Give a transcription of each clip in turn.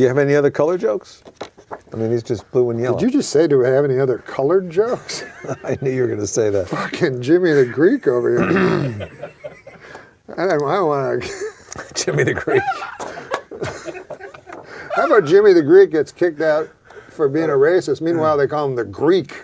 Do you have any other color jokes? I mean, he's just blue and yellow. Did you just say, do we have any other colored jokes? I knew you were going to say that. Fucking Jimmy the Greek over here. I don't want to... Jimmy the Greek. How about Jimmy the Greek gets kicked out for being a racist? Meanwhile, they call him the Greek.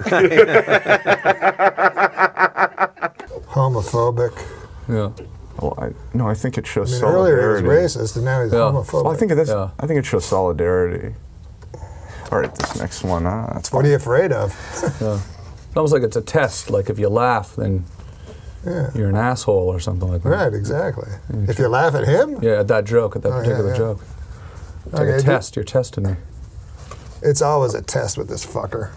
Homophobic. Yeah. Well, I think it shows Earlier solidarity. he was racist, and now he's homophobic. Well, I think it shows solidarity. All right, this next one. That's fine. What are you afraid of? Yeah. It's almost like it's a test. Like if you laugh, then you're an asshole or something like that. Right, exactly. If you laugh at him? Yeah, at that joke, at that particular joke. It's like a test. You're testing me. It's always a test with this fucker.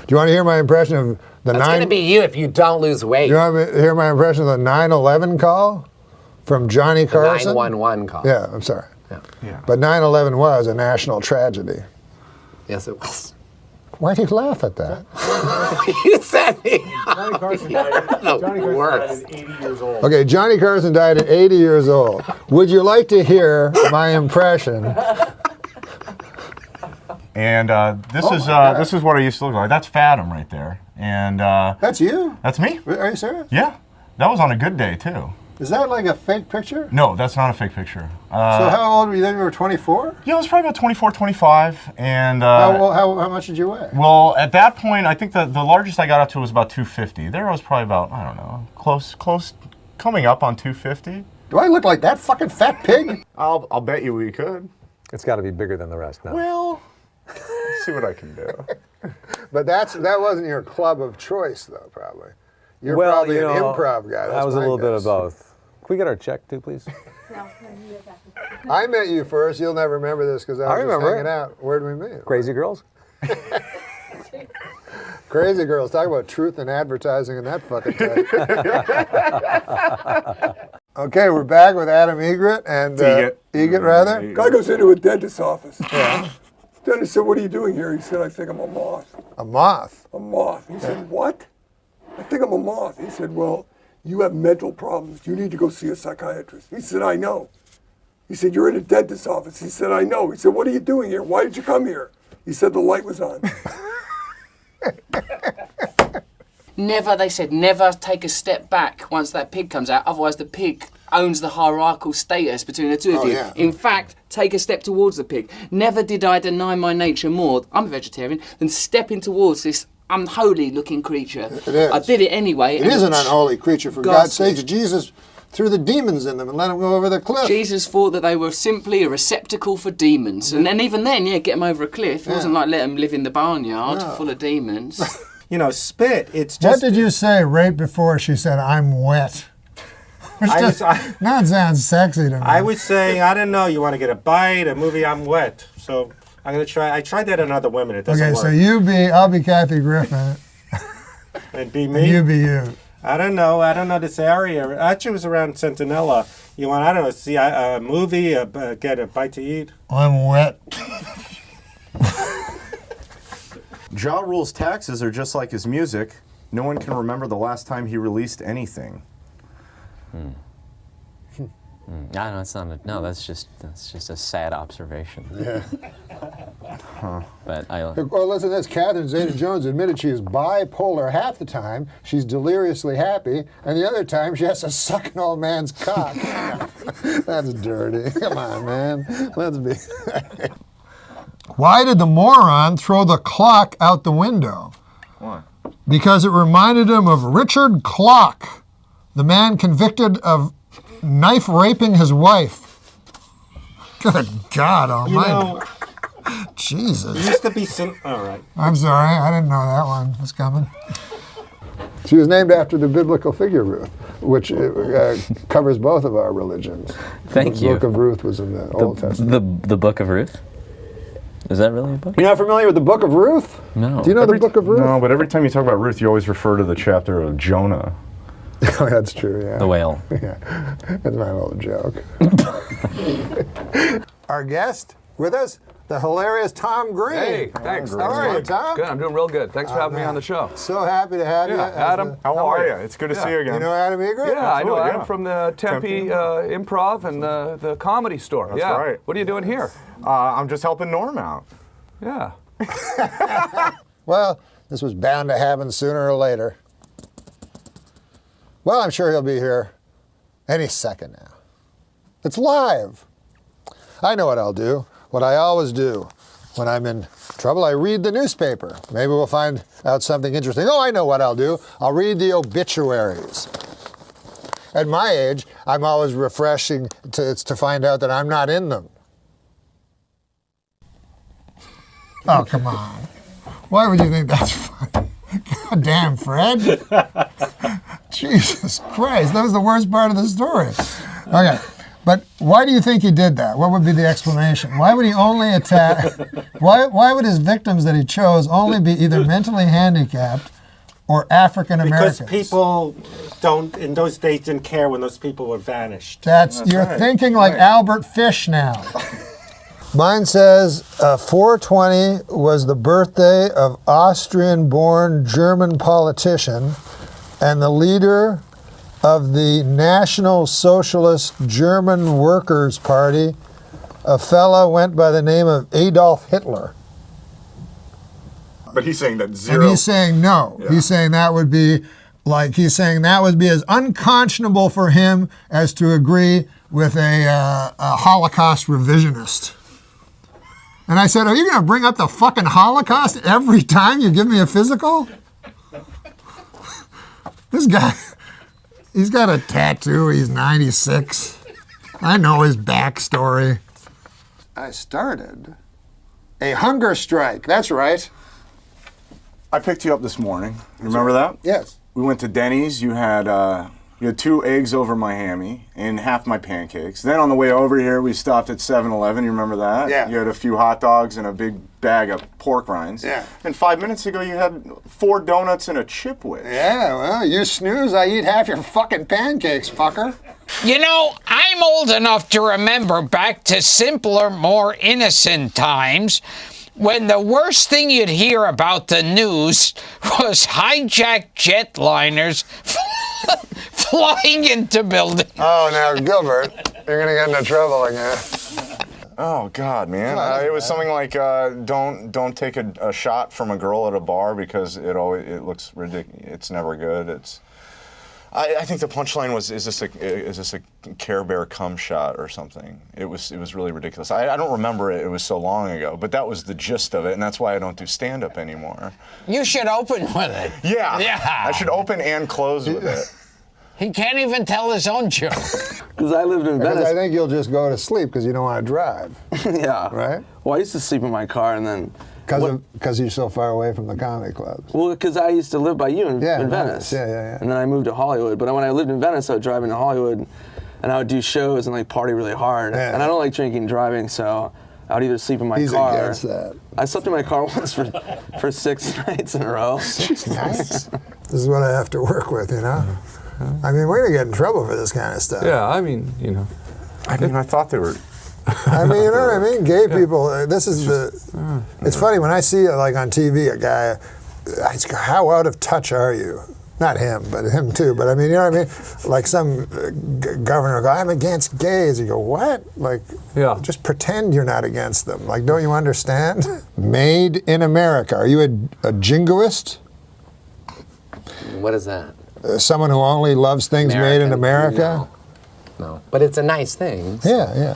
Do you want to hear my impression of the That's going to be you if you don't lose weight. Do you want to hear my impression of the 9/11 call from Johnny Carson? The 911 call. Yeah, I'm sorry. Yeah. But 9/11 was a national tragedy. Yes, it was. Why do you laugh at that? You said it. Johnny Carson died at 80 years old. Okay, Johnny Carson died at 80 years old. Would you like to hear my impression? And this is what I used to look like. That's Fathom right there. And That's you? that's me. Are you serious? Yeah, that was on a good day too. Is that like a fake picture? No, that's not a fake picture. So how old were you then? You were 24? Yeah, I was probably about 24, 25. And How much did you weigh? well, at that point, I think the largest I got up to was about 250. There I was probably about, I don't know, close, coming up on 250. Do I look like that fucking fat pig? I'll bet you we could. It's got to be bigger than the rest now. Well, let's see what I can do. But that wasn't your club of choice, though, probably. You're Well, probably you know, an improv guy. I was a little bit of both. Can we get our check too, please? I met you first. You'll never remember this because I was just hanging out. Where did we meet? Crazy Girls? Crazy Girls. Talk about truth and advertising and that fucking thing. Okay, we're back with Adam Egret and Egret, rather. Guy goes into a dentist's office. Yeah. Dentist said, "What are you doing here?" He said, "I think I'm a moth." A moth. A moth. He said, "What?" "I think I'm a moth." He said, "Well, you have mental problems. You need to go see a psychiatrist." He said, "I know." He said, "You're in a dentist's office." He said, "I know." He said, "What are you doing here? Why did you come here?" He said, "The light was on." Never, they said, never take a step back once that pig comes out. Otherwise, the pig owns the hierarchical status between the two of you. Yeah. In fact, take a step towards the pig. Never did I deny my nature more, I'm a vegetarian, than stepping towards this unholy looking creature. It is. I did it anyway. It is an unholy creature, for God's sakes. Jesus threw the demons in them and let them go over the cliff. Jesus thought that they were simply a receptacle for demons. And then even then, get them over a cliff. It wasn't like let them live in the barnyard full of demons. You know, spit, it's just... What did you say right before she said, "I'm wet"? That sounds sexy to me. I was saying, I don't know, you want to get a bite, a movie, I'm wet. So I'm going to try. I tried that on other women. It doesn't work. Okay, so I'll be Kathy Griffin. And be me? And you be you. I don't know this area. Actually, it was around Centinela. You want, I don't know, see a movie, get a bite to eat? I'm wet. Ja Rule's taxes are just like his music. No one can remember the last time he released anything. No, it's not. That's just a sad observation. Yeah. But Well, listen to this. Catherine Zeta-Jones admitted she is bipolar half the time. She's deliriously happy, and the other time she has to suck an old man's cock. That's dirty. Come on, man. Let's be. Why did the moron throw the clock out the window? Why? Because it reminded him of Richard Clock, the man convicted of knife raping his wife. Good God Almighty! Jesus. There used to be some. All right. I'm sorry, I didn't know that one was coming. She was named after the biblical figure Ruth, which covers both of our religions. Thank you. The book of Ruth was in the Old Testament. The book of Ruth? Is that really a book? You're not familiar with the book of Ruth? No. Do you know the book of Ruth? No, but every time you talk about Ruth, you always refer to the chapter of Jonah. Oh, that's true, yeah. The whale. Yeah, that's my little joke. Our guest with us, the hilarious Tom Green. Hey, thanks. How Thanks, are you, Mike. Tom? Good. I'm doing real good. Thanks for having me on the show. So happy to have you. Yeah, as Adam. the- How are you? It's good to see you again. You know Adam Eager? Yeah, I know Absolutely, Adam yeah. from the Tempe Improv and the Comedy Store. That's yeah. right. What are you doing here? I'm just helping Norm out. Yeah. Well, this was bound to happen sooner or later. Well, I'm sure he'll be here any second now. It's live. I know what I'll do. What I always do. When I'm in trouble, I read the newspaper. Maybe we'll find out something interesting. Oh, I know what I'll do. I'll read the obituaries. At my age, I'm always refreshing to find out that I'm not in them. Oh, come on. Why would you think that's funny? God damn, Fred. Jesus Christ, that was the worst part of the story. Okay, but why do you think he did that? What would be the explanation? Why would he only attack? Why would his victims that he chose only be either mentally handicapped or African Americans? Because people in those days didn't care when those people were vanished. You're right. thinking like Albert Fish now. Mine says 420 was the birthday of Austrian-born German politician and the leader of the National Socialist German Workers' Party, a fella went by the name of Adolf Hitler. But he's saying that zero. And he's saying no. Yeah. He's saying that would be as unconscionable for him as to agree with a Holocaust revisionist. And I said, are you going to bring up the fucking Holocaust every time you give me a physical? This guy, he's got a tattoo. He's 96. I know his backstory. I started a hunger strike. That's right. I picked you up this morning. You remember that? Yes. We went to Denny's. You had 2 eggs over my hammy and half my pancakes. Then on the way over here, we stopped at 7-Eleven. You remember that? Yeah. You had a few hot dogs and a big bag of pork rinds. Yeah. And 5 minutes ago, you had 4 donuts and a chip wedge. Yeah, well, you snooze, I eat half your fucking pancakes, fucker. You know, I'm old enough to remember back to simpler, more innocent times when the worst thing you'd hear about the news was hijacked jetliners flying into buildings. Oh, now, Gilbert, you're going to get into trouble again. Oh God, man! It was something like don't take a shot from a girl at a bar because it looks ridiculous. It's never good. I think the punchline was is this a Care Bear cum shot or something? It was really ridiculous. I don't remember it. It was so long ago, but that was the gist of it, and that's why I don't do stand up anymore. You should open with it. Yeah. Yeah. I should open and close with it. He can't even tell his own joke. Because I lived in Because Venice. I think you'll just go to sleep because you don't want to drive, Yeah. right? Well, I used to sleep in my car and then. Because you're so far away from the comedy clubs. Well, because I used to live by you in Yeah, Venice. yeah. And then I moved to Hollywood. But when I lived in Venice, I would drive into Hollywood and I would do shows and like party really hard. Yeah. And I don't like drinking and driving, so I would either sleep in my He's car. against that. I slept in my car once for 6 nights in a row. 6 nights? This is what I have to work with, you know? I mean, we're going to get in trouble for this kind of stuff. Yeah, I mean, you know. I thought they were. I mean, you know what I mean? Gay people, this is it's funny when I see, like on TV, a guy, I just go, how out of touch are you? Not him, but him too. But I mean, you know what I mean? Like some governor will go, I'm against gays. You go, what? Like, just pretend you're not against them. Like, don't you understand? Made in America. Are you a jingoist? What is that? Someone who only loves things made in America? No. But it's a nice thing. Yeah.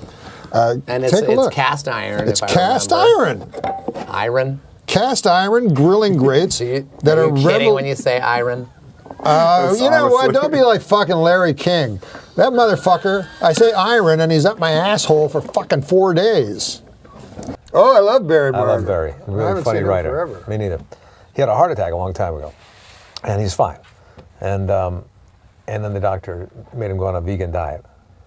And take a look. it's cast iron. It's if I cast remember. iron. Iron? Cast iron grilling grates Are that are you kidding when you say iron? You know what? Don't be like fucking Larry King. That motherfucker, I say iron and he's up my asshole for fucking 4 days. Oh, I love Barry Morgan. I love Barry. I Really haven't funny seen him writer. forever. Me neither. He had a heart attack a long time ago, and he's fine. And then the doctor made him go on a vegan diet.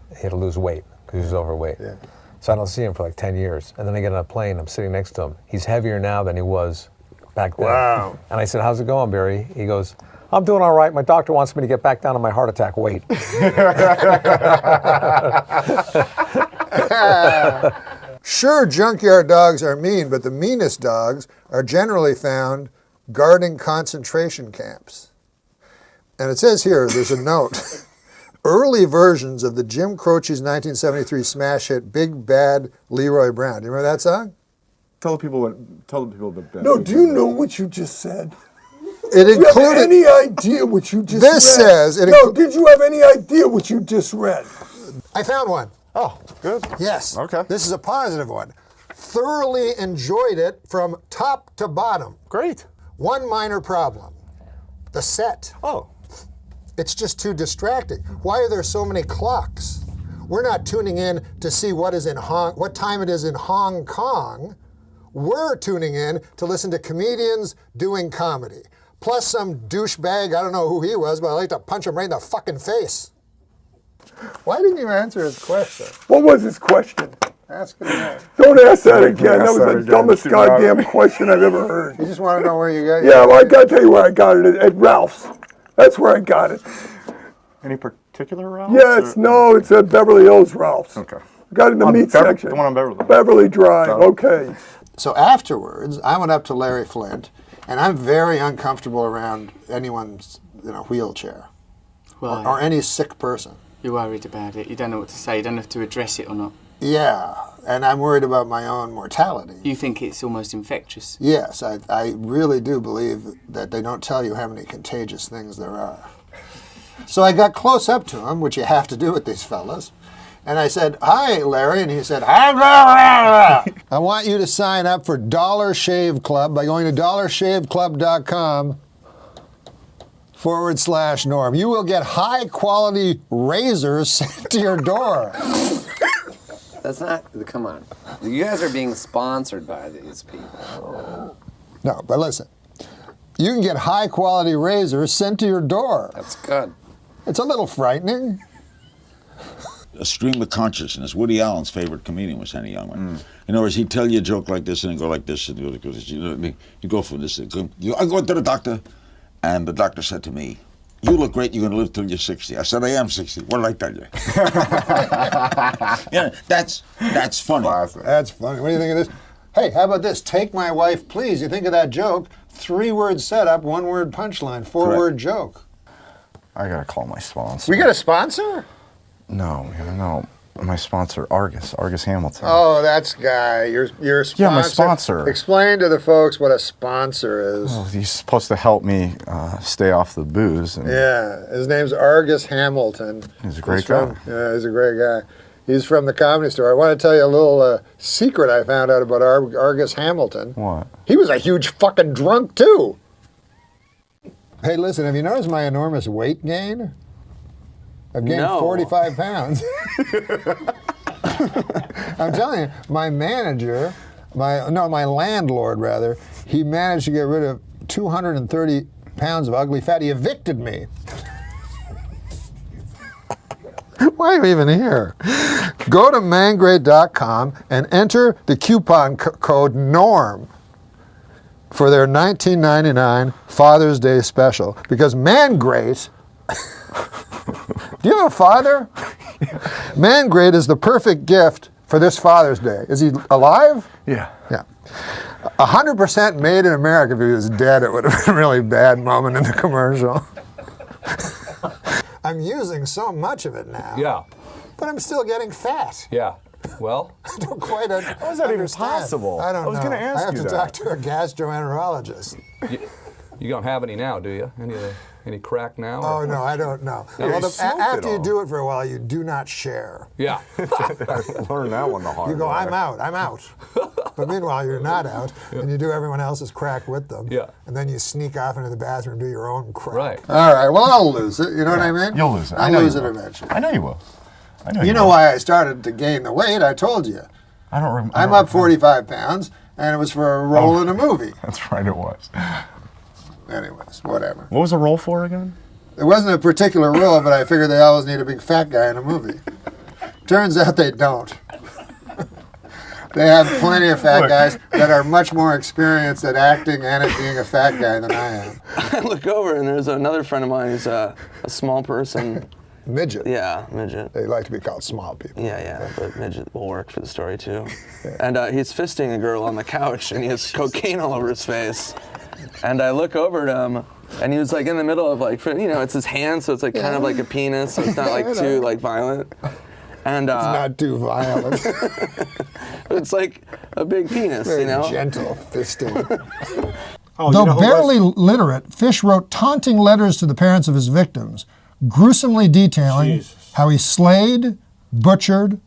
He had to lose weight because he was overweight. Yeah. So I don't see him for like 10 years. And then I get on a plane, I'm sitting next to him. He's heavier now than he was back then. Wow. And I said, how's it going, Barry? He goes, I'm doing all right. My doctor wants me to get back down to my heart attack weight. Sure, junkyard dogs are mean, but the meanest dogs are generally found guarding concentration camps. And it says here, there's a note. Early versions of the Jim Croce's 1973 smash hit Big Bad Leroy Brown. Do you remember that song? Tell the people the best. No, do you know what you just said? It Do you have included. any idea what you just read? This says it No, did you have any idea what you just read? I found one. Oh, good. Yes. Okay. This is a positive one. Thoroughly enjoyed it from top to bottom. Great. One minor problem. The set. Oh. It's just too distracting. Why are there so many clocks? We're not tuning in to see what time it is in Hong Kong. We're tuning in to listen to comedians doing comedy. Plus some douchebag, I don't know who he was, but I like to punch him right in the fucking face. Why didn't you answer his question? What was his question? Ask it again. Don't ask that again. That ask was that the again. dumbest Too loud. goddamn question I've ever heard. You just want to know where you got it? Yeah, well, I gotta tell you where I got it, at Ralph's. That's where I got it. Any particular Ralph's? Yes, no, it's at Beverly Hills Ralph's. Okay. I got it in the meat section. The one on Beverly. Beverly Drive, Oh. okay. So afterwards, I went up to Larry Flint, and I'm very uncomfortable around anyone's wheelchair Right. or any sick person. You're worried about it. You don't know what to say. You don't know if to address it or not. Yeah, and I'm worried about my own mortality. You think it's almost infectious. Yes, I really do believe that they don't tell you how many contagious things there are. So I got close up to him, which you have to do with these fellas, and I said, "Hi, Larry," and he said, "Hi, I want you to sign up for Dollar Shave Club by going to dollarshaveclub.com/Norm. You will get high-quality razors sent to your door." That's not, come on. You guys are being sponsored by these people. No, but listen. You can get high-quality razors sent to your door. That's good. It's a little frightening. A stream of consciousness. Woody Allen's favorite comedian was Henny Youngman. In other words, he'd tell you a joke like this and then go like this and go like this. You know what I mean? You go from this. I go to the doctor, and the doctor said to me, "You look great. You're going to live till you're 60." I said, "I am 60. What did I tell you?" Yeah, that's funny. That's funny. What do you think of this? Hey, how about this? Take my wife, please. You think of that joke? 3-word setup, 1-word punchline, 4-word joke. I gotta call my sponsor. We got a sponsor? No. My sponsor, Argus Hamilton. Oh, that's Guy. Your sponsor. Yeah, my sponsor. Explain to the folks what a sponsor is. Oh, he's supposed to help me stay off the booze. And Yeah, his name's Argus Hamilton. He's a great guy. Yeah, he's a great guy. He's from the Comedy Store. I want to tell you a little secret I found out about Argus Hamilton. What? He was a huge fucking drunk, too. Hey, listen, have you noticed my enormous weight gain? I've gained 45 pounds. I'm telling you, my manager, my landlord rather, he managed to get rid of 230 pounds of ugly fat. He evicted me. Why are you even here? Go to mangrate.com and enter the coupon code NORM for their $19.99 Father's Day special. Because Mangrate, do you have a father? Mangrate is the perfect gift for this Father's Day. Is he alive? Yeah. Yeah. 100% made in America. If he was dead, it would have been a really bad moment in the commercial. I'm using so much of it now. Yeah. But I'm still getting fat. Yeah. Well, I don't quite understand. How is that even possible? I don't know. I was going to ask I have you to that. talk to a gastroenterologist. you don't have any now, do you? Any crack now? Oh, no, I don't know. No, Well, you smoked after it you all. do it for a while, you do not share. Yeah. Learn that one the hard way. You go, I'm out. But meanwhile, you're not out, and you do everyone else's crack with them. Yeah. And then you sneak off into the bathroom and do your own crack. Right. All right, well, I'll lose it. You know what I mean? You'll lose it. I'll lose it eventually. I know you will. You know why I started to gain the weight, I told you. I don't remember. I'm up 45 pounds, and it was for a role in a movie. That's right, it was. Anyways, whatever. What was the role for again? It wasn't a particular role, but I figured they always need a big fat guy in a movie. Turns out they don't. They have plenty of fat guys that are much more experienced at acting and at being a fat guy than I am. I look over and there's another friend of mine who's a small person, midget. Yeah, midget. They like to be called small people. Yeah, but midget will work for the story too. And he's fisting a girl on the couch, and he has cocaine all over his face. And I look over at him, and he was like in the middle of like, it's his hand, so it's like kind of like a penis, so it's not like too like violent. And it's not too violent. It's like a big penis, Very you know. gentle fisting. Though barely literate, Fish wrote taunting letters to the parents of his victims, gruesomely detailing how he slayed, butchered,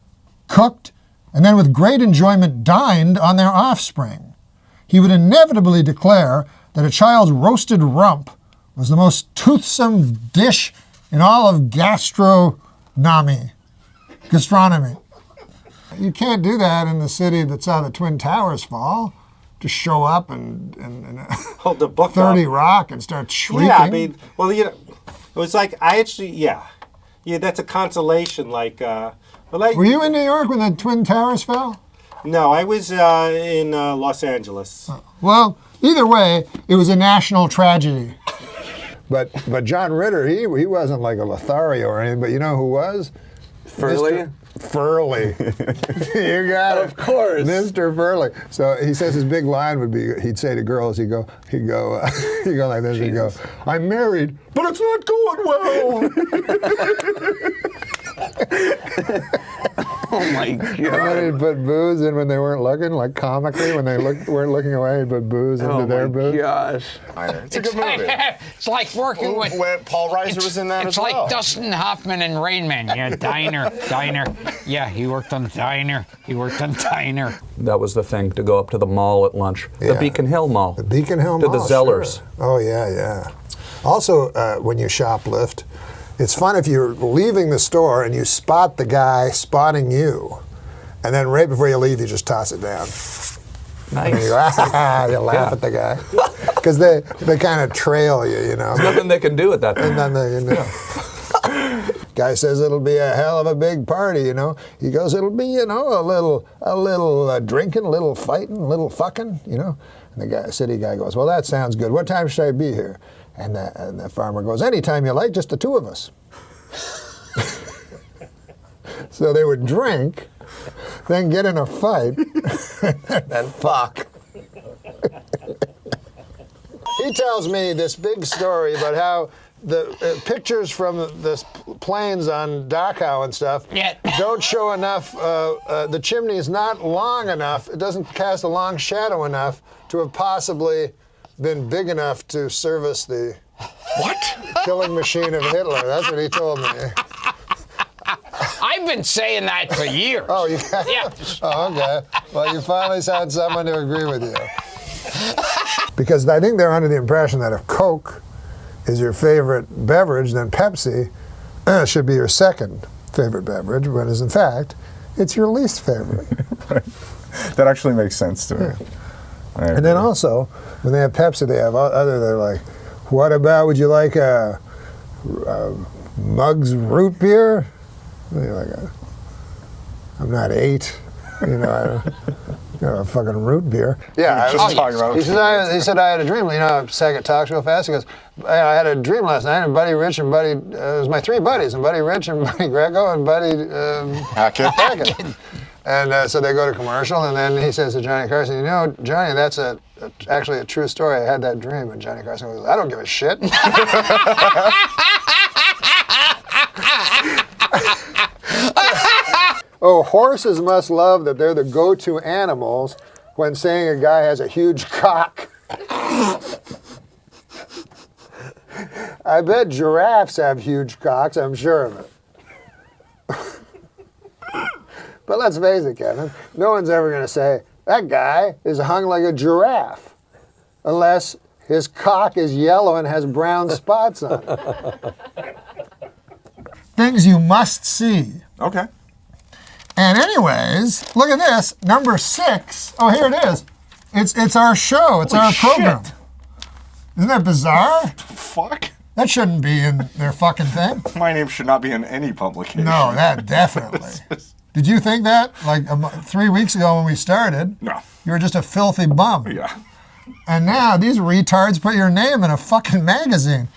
cooked, and then with great enjoyment dined on their offspring. He would inevitably declare that a child's roasted rump was the most toothsome dish in all of gastronomy. You can't do that in the city that saw the Twin Towers fall. Just show up and hold the book 30 up. Rock and start shrieking. Yeah, I mean, well, it was like yeah, that's a consolation. Were you in New York when the Twin Towers fell? No, I was in Los Angeles. Well, either way, it was a national tragedy. But John Ritter, he wasn't like a Lothario or anything, but you know who was? Furley? Furley. You got it. Of course. Mr. Furley. So he says his big line would be, he'd say to girls, he'd go like this, he'd go, I'm married, but it's not going well. Oh my God. And then he'd put booze in when they weren't looking, like comically, when they weren't looking away, he'd put booze into their booze. Oh my gosh. It's a good movie. It's like working with... Paul Reiser was in that as well. It's like Dustin Hoffman and Rain Man. Yeah, Diner. Yeah, he worked on Diner. That was the thing, to go up to the mall at lunch. Yeah. The Beacon Hill Mall. The Beacon Hill to Mall, the Zellers. Sure. Oh, yeah. Also, when you shoplift, it's fun if you're leaving the store and you spot the guy spotting you, and then right before you leave, you just toss it down. Nice. And you laugh at the guy. Because they kind of trail you, you know. There's nothing they can do at that point. Guy says it'll be a hell of a big party, you know. He goes, it'll be, you know, a little drinking, a little fighting, a little fucking, you know. And the city guy goes, well, that sounds good. What time should I be here? And the farmer goes, anytime you like, just the two of us. So they would drink, then get in a fight, and fuck. He tells me this big story about how the pictures from the planes on Dachau and stuff don't show enough, the chimney is not long enough, it doesn't cast a long shadow enough to have possibly been big enough to service the killing machine of Hitler. That's what he told me. I've been saying that for years. Oh, you got Yeah. Oh, okay. Well, you finally found someone to agree with you. Because I think they're under the impression that if Coke is your favorite beverage, then Pepsi should be your second favorite beverage, whereas in fact, it's your least favorite. Right. That actually makes sense to me. Yeah. And then also, when they have Pepsi, they have they're like, what about, would you like a Muggs root beer? And you're like, I'm not 8, you know, I don't a fucking root beer. Yeah, I was talking about. He said I had a dream. You know, Saget talks real fast. He goes, I had a dream last night, and Buddy Rich and Buddy, it was my 3 buddies, and Buddy Rich and Buddy Grego and Buddy Hackett. And so they go to commercial, and then he says to Johnny Carson, you know, Johnny, that's actually a true story. I had that dream. And Johnny Carson goes, I don't give a shit. Oh, horses must love that they're the go-to animals when saying a guy has a huge cock. I bet giraffes have huge cocks, I'm sure of it. But let's face it, Kevin, no one's ever going to say, that guy is hung like a giraffe, unless his cock is yellow and has brown spots on it. Things you must see. Okay. And anyways, look at this, number 6. Oh, here it is. It's our show. It's our program. Isn't that bizarre? Fuck. That shouldn't be in their fucking thing. My name should not be in any publication. No, that definitely. Did you think that? Like 3 weeks ago when we started, no. You were just a filthy bum. Yeah. And now these retards put your name in a fucking magazine.